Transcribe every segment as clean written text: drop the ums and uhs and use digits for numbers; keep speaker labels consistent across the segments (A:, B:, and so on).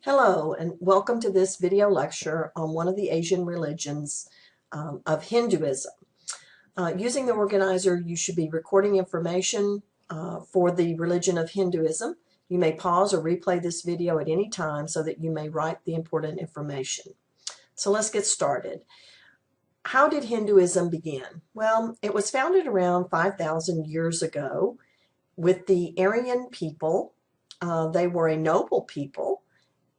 A: Hello, and welcome to this video lecture on one of the Asian religions of Hinduism. Using the organizer, you should be recording information for the religion of Hinduism. You may pause or replay this video at any time so that you may write the important information. So let's get started. How did Hinduism begin? Well, it was founded around 5,000 years ago with the Aryan people. They were a noble people.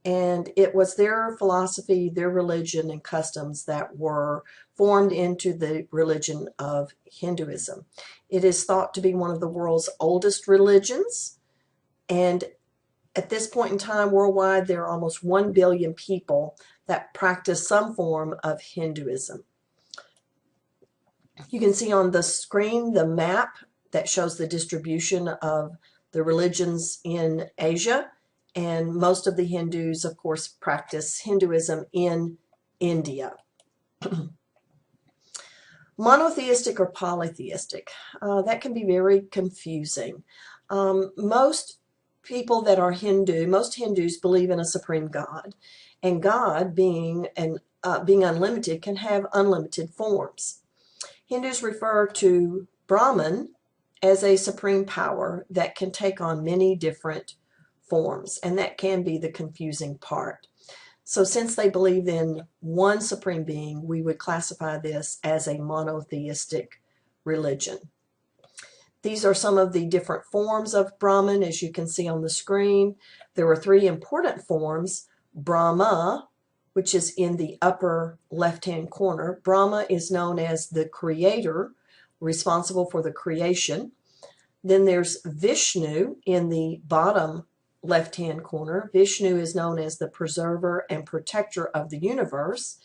A: And it was their philosophy, their religion, and customs that were formed into the religion of Hinduism. It is thought to be one of the world's oldest religions. And at this point in time, worldwide, there are almost 1 billion people that practice some form of Hinduism. You can see on the screen the map that shows the distribution of the religions in Asia. And most of the Hindus, of course, practice Hinduism in India. Monotheistic or polytheistic, that can be very confusing. Most people that are Hindu, most Hindus believe in a supreme God. And God, being unlimited, can have unlimited forms. Hindus refer to Brahman as a supreme power that can take on many different forms, and that can be the confusing part. So since they believe in one supreme being, we would classify this as a monotheistic religion. These are some of the different forms of Brahman, as you can see on the screen. There are 3 important forms. Brahma, which is in the upper left-hand corner. Brahma is known as the creator, responsible for the creation. Then there's Vishnu in the bottom left-hand corner. Vishnu is known as the preserver and protector of the universe.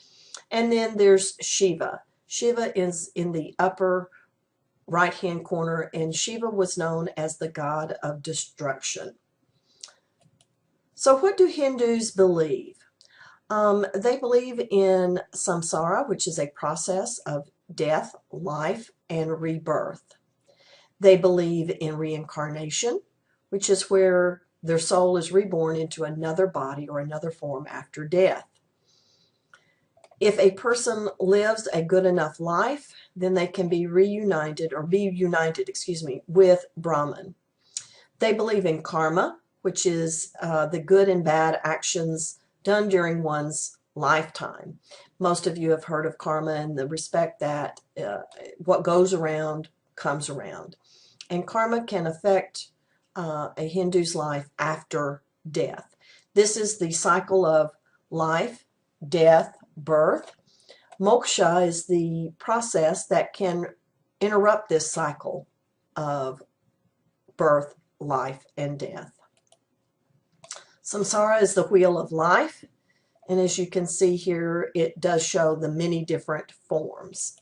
A: And then there's Shiva. Shiva is in the upper right-hand corner, and Shiva was known as the god of destruction. So what do Hindus believe? They believe in samsara, which is a process of death, life, and rebirth. They believe in reincarnation, which is where their soul is reborn into another body or another form after death. If a person lives a good enough life, then they can be united with Brahman. They believe in karma, which is the good and bad actions done during one's lifetime. Most of you have heard of karma in the respect that what goes around comes around. And karma can affect a Hindu's life after death. This is the cycle of life, death, birth. Moksha is the process that can interrupt this cycle of birth, life, and death. Samsara is the wheel of life, and as you can see here, it does show the many different forms.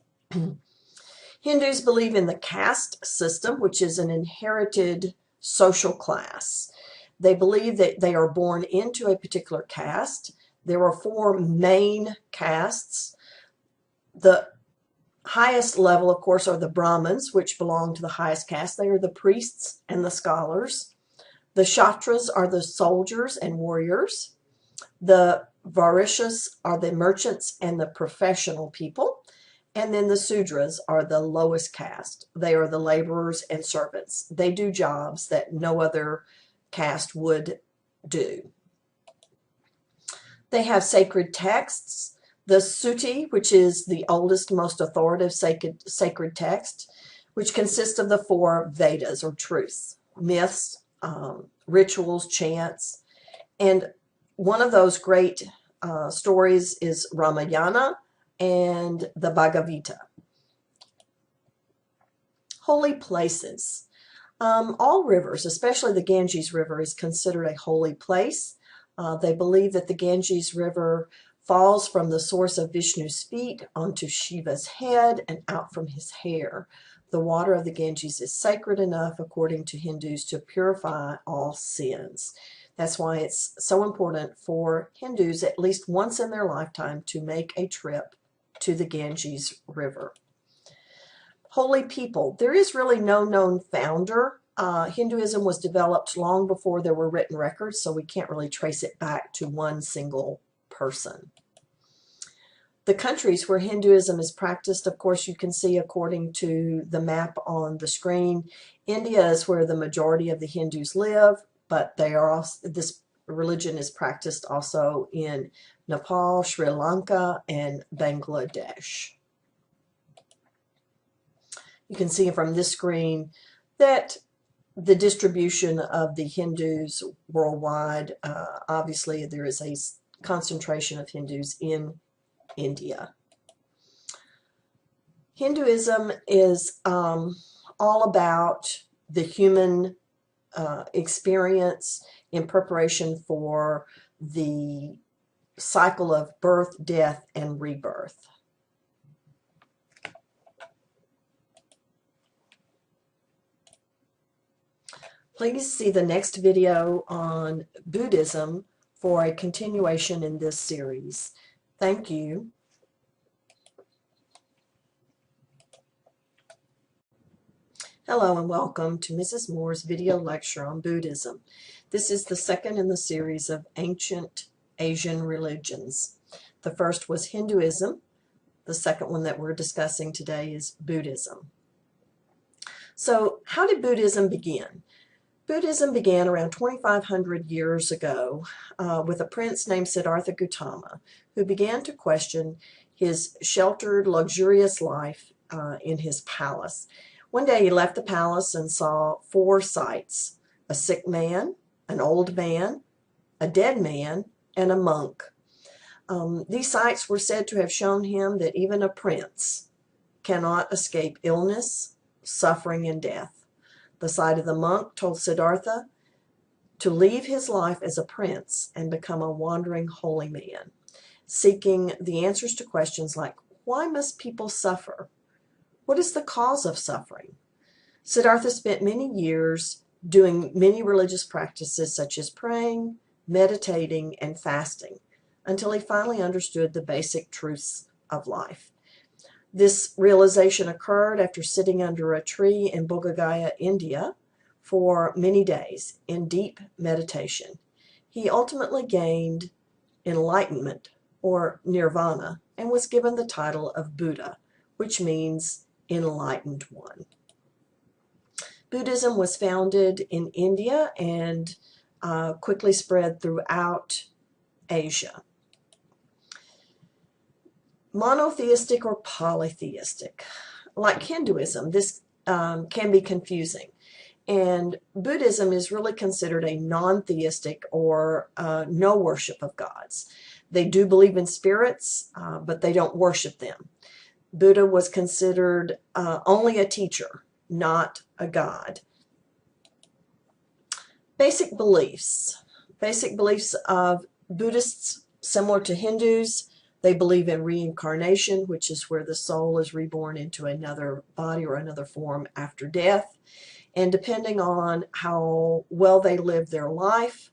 A: Hindus believe in the caste system, which is an inherited social class. They believe that they are born into a particular caste. There are 4 main castes. The highest level, of course, are the Brahmins, which belong to the highest caste. They are the priests and the scholars. The Kshatras are the soldiers and warriors. The Vaishyas are the merchants and the professional people. And then the Sudras are the lowest caste. They are the laborers and servants. They do jobs that no other caste would do. They have sacred texts. The Suti, which is the oldest, most authoritative sacred text, which consists of the 4 Vedas or truths, myths, rituals, chants. And one of those great stories is Ramayana and the Bhagavad Gita. Holy places. All rivers, especially the Ganges River, is considered a holy place. They believe that the Ganges River falls from the source of Vishnu's feet onto Shiva's head and out from his hair. The water of the Ganges is sacred enough, according to Hindus, to purify all sins. That's why it's so important for Hindus at least once in their lifetime to make a trip to the Ganges River. Holy people. There is really no known founder Hinduism was developed long before there were written records, so we can't really trace it back to one single person. The countries where Hinduism is practiced, of course, you can see according to the map on the screen. India is where the majority of the Hindus live, but they are also, this religion is practiced also in Nepal, Sri Lanka, and Bangladesh. You can see from this screen that the distribution of the Hindus worldwide, obviously there is a concentration of Hindus in India. Hinduism is all about the human experience in preparation for the cycle of birth, death, and rebirth. Please see the next video on Buddhism for a continuation in this series. Thank you. Hello and welcome to Mrs. Moore's video lecture on Buddhism. This is the second in the series of ancient Asian religions. The first was Hinduism. The second one that we're discussing today is Buddhism. So, how did Buddhism begin? Buddhism began around 2,500 years ago with a prince named Siddhartha Gautama, who began to question his sheltered, luxurious life in his palace. One day he left the palace and saw 4 sights: a sick man, an old man, a dead man, and a monk. These sights were said to have shown him that even a prince cannot escape illness, suffering, and death. The sight of the monk told Siddhartha to leave his life as a prince and become a wandering holy man, seeking the answers to questions like, why must people suffer? What is the cause of suffering? Siddhartha spent many years doing many religious practices such as praying, meditating, and fasting, until he finally understood the basic truths of life. This realization occurred after sitting under a tree in Bodh Gaya, India, for many days in deep meditation. He ultimately gained enlightenment, or nirvana, and was given the title of Buddha, which means enlightened one. Buddhism was founded in India and quickly spread throughout Asia. Monotheistic or polytheistic. Like Hinduism, this can be confusing. And Buddhism is really considered a non-theistic or no worship of gods. They do believe in spirits, but they don't worship them. Buddha was considered only a teacher, not a god. Basic beliefs. Basic beliefs of Buddhists, similar to Hindus. They believe in reincarnation, which is where the soul is reborn into another body or another form after death. And depending on how well they live their life,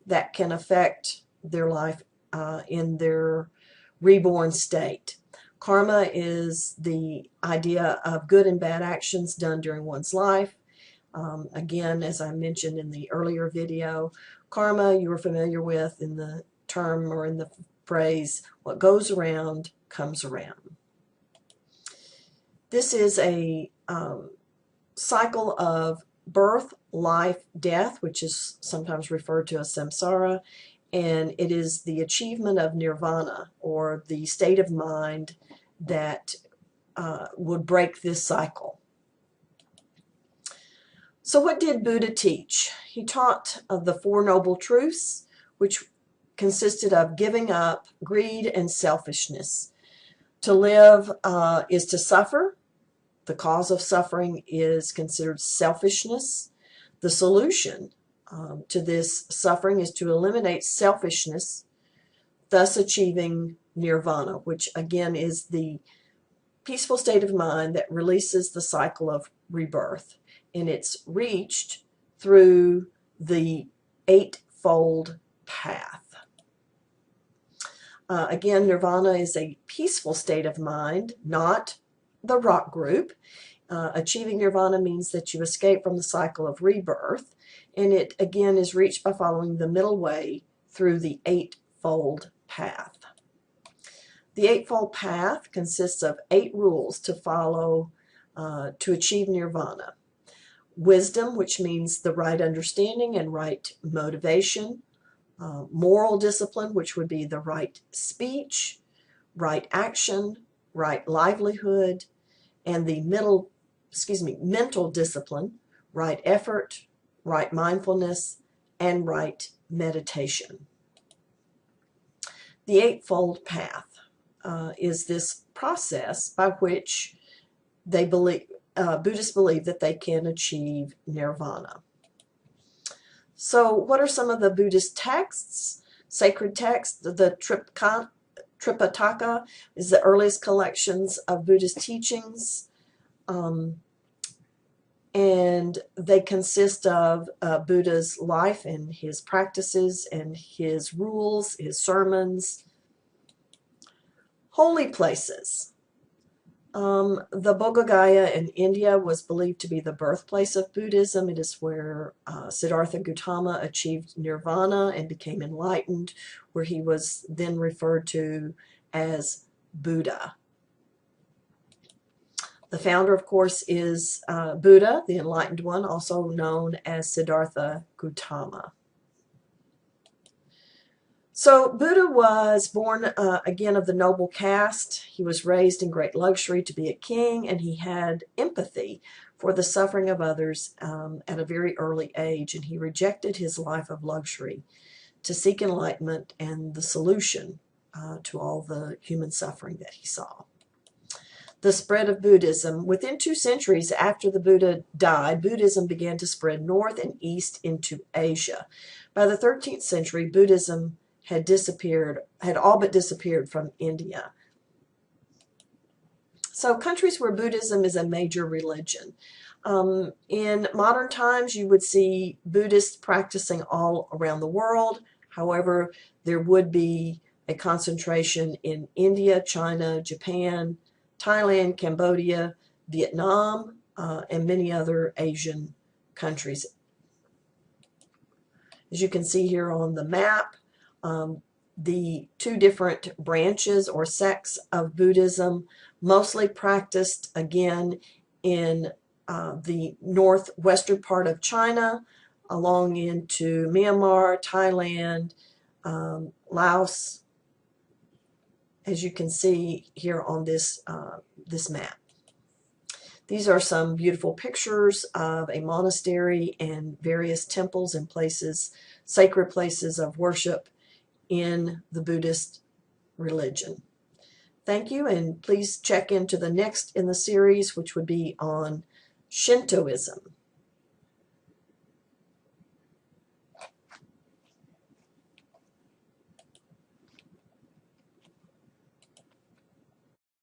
A: that can affect their life in their reborn state. Karma is the idea of good and bad actions done during one's life. Again, as I mentioned in the earlier video, karma you are familiar with in the term or in the phrase, what goes around comes around. This is a cycle of birth, life, death, which is sometimes referred to as samsara, and it is the achievement of nirvana, or the state of mind that would break this cycle. So what did Buddha teach? He taught the Four Noble Truths, which consisted of giving up greed and selfishness. To live is to suffer. The cause of suffering is considered selfishness. The solution to this suffering is to eliminate selfishness, thus achieving nirvana, which again is the peaceful state of mind that releases the cycle of rebirth. And it's reached through the Eightfold Path. Again, nirvana is a peaceful state of mind, not the rock group. Achieving nirvana means that you escape from the cycle of rebirth, and it again is reached by following the middle way through the Eightfold Path. The Eightfold Path consists of 8 rules to follow to achieve nirvana. Wisdom, which means the right understanding and right motivation. Moral discipline, which would be the right speech, right action, right livelihood, and the mental discipline, right effort, right mindfulness, and right meditation. The Eightfold Path is this process by which they believe, Buddhists believe that they can achieve nirvana. So what are some of the Buddhist texts? Sacred texts, the Tripitaka is the earliest collections of Buddhist teachings. And they consist of Buddha's life and his practices and his rules, his sermons. Holy places. The Bodh Gaya in India was believed to be the birthplace of Buddhism. It is where Siddhartha Gautama achieved nirvana and became enlightened, where he was then referred to as Buddha. The founder, of course, is Buddha, the enlightened one, also known as Siddhartha Gautama. So Buddha was born again of the noble caste. He was raised in great luxury to be a king, and he had empathy for the suffering of others at a very early age, and he rejected his life of luxury to seek enlightenment and the solution to all the human suffering that he saw. The spread of Buddhism. Within 2 centuries after the Buddha died, Buddhism began to spread north and east into Asia. By the 13th century, Buddhism had all but disappeared from India. So countries where Buddhism is a major religion. In modern times, you would see Buddhists practicing all around the world. However, there would be a concentration in India, China, Japan, Thailand, Cambodia, Vietnam, and many other Asian countries. As you can see here on the map, the 2 different branches or sects of Buddhism mostly practiced again in the northwestern part of China, along into Myanmar, Thailand, Laos, as you can see here on this map. These are some beautiful pictures of a monastery and various temples and places, sacred places of worship in the Buddhist religion. Thank you, and please check into the next in the series, which would be on Shintoism.